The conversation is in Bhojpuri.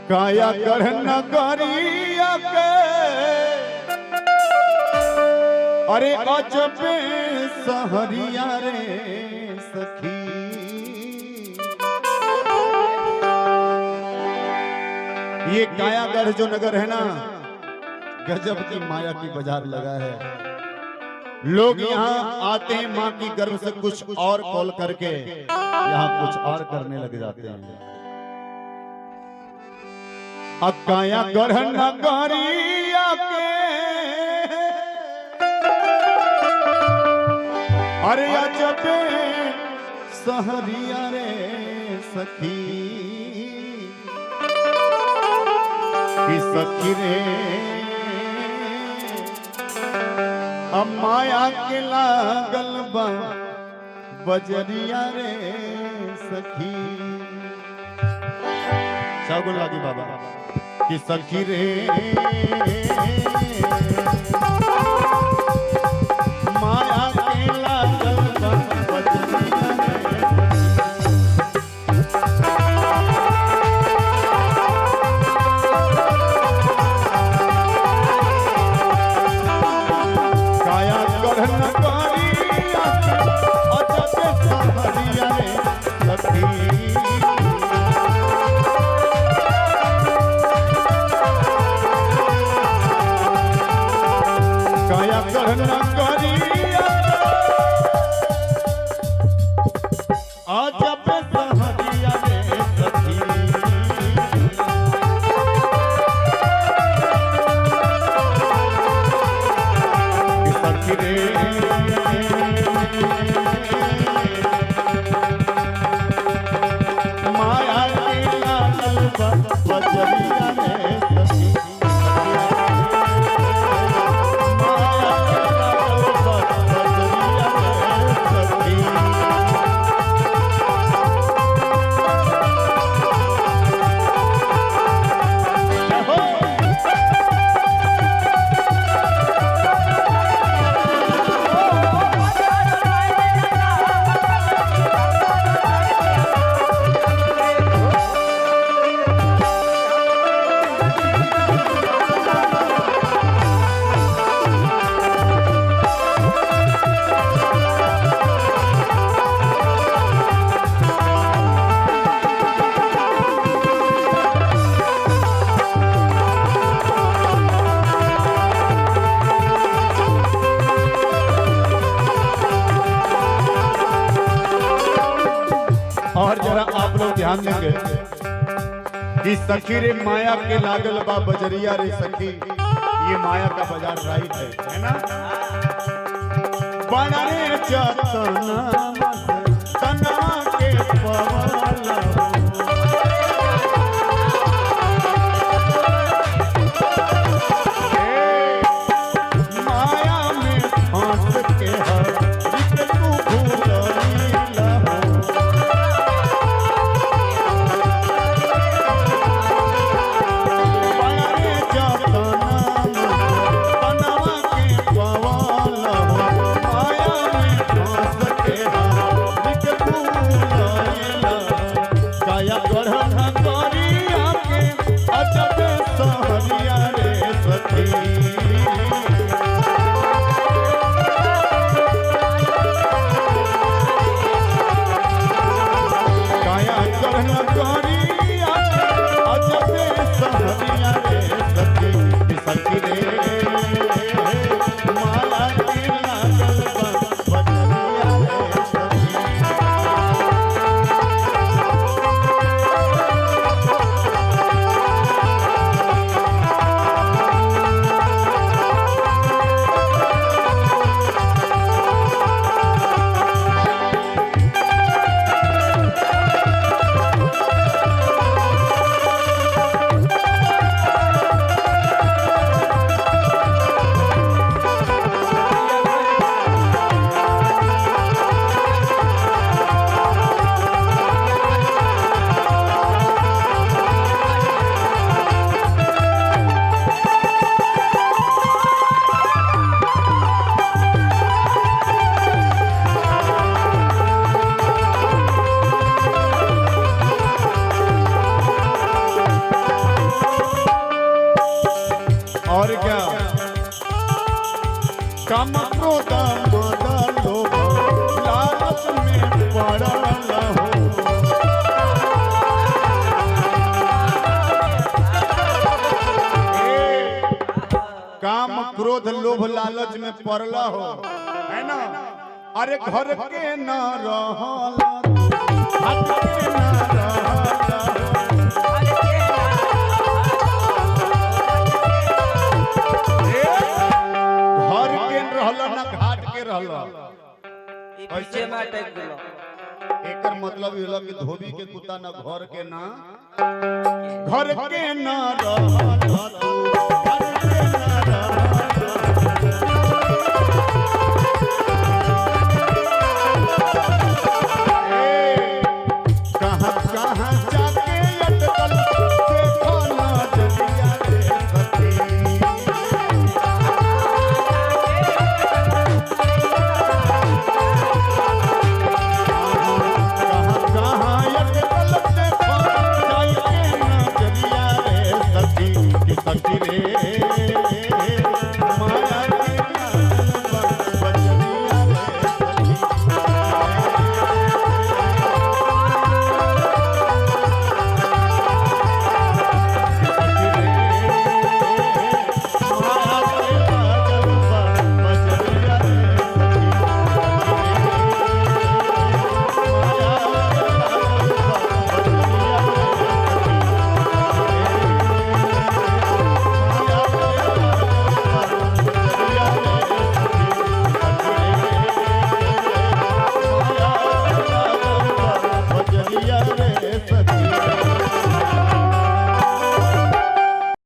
काया गढ़ नगरिया के अरे अजबे सहरिया रे सखी। ये कायागढ़ जो नगर है ना, गजब की माया की बाजार लगा है। लोग यहाँ आते हैं माँ की गर्भ से कुछ और कॉल करके यहाँ कुछ और करने लग जाते हैं। कायागढ़ नगरिया के अरे अजबे सहरिया रे सखी की सखी रे माया के लागल बा बजरिया रे सखी। शागुन लागी बाबा की सखी रे माया के लागल बा बजरिया रे। कायागढ़ नगरिया अजबे सहरिया रे सखी। कायागढ़ नगरिया अजबे सहरिया रे सखी। सखी रे माया के लागल बा बजरिया रे सखी। माया के लागल बा बजरिया रे सखी। और जरा आप लोग ध्यान देंगे कि सखी रे माया के लागल बा बजरिया रे सखी। ये माया का बाजार राइट है ना। बड़ा रे जतना तना के पवला माया में फांस के हर तू भूलैला हो। और क्या काम क्रोध मद लोभ लालच में पड़ल हो। काम क्रोध लोभ लालच में पड़ला हो, है ना। अरे घर के न रहला, हाथ के न रहला, घर के रहला ना घाट के रहला। पीछे में अटक गेलो। एकर मतलब ये होला कि धोबी के कुत्ता ना घर के ना, घर के न रहला।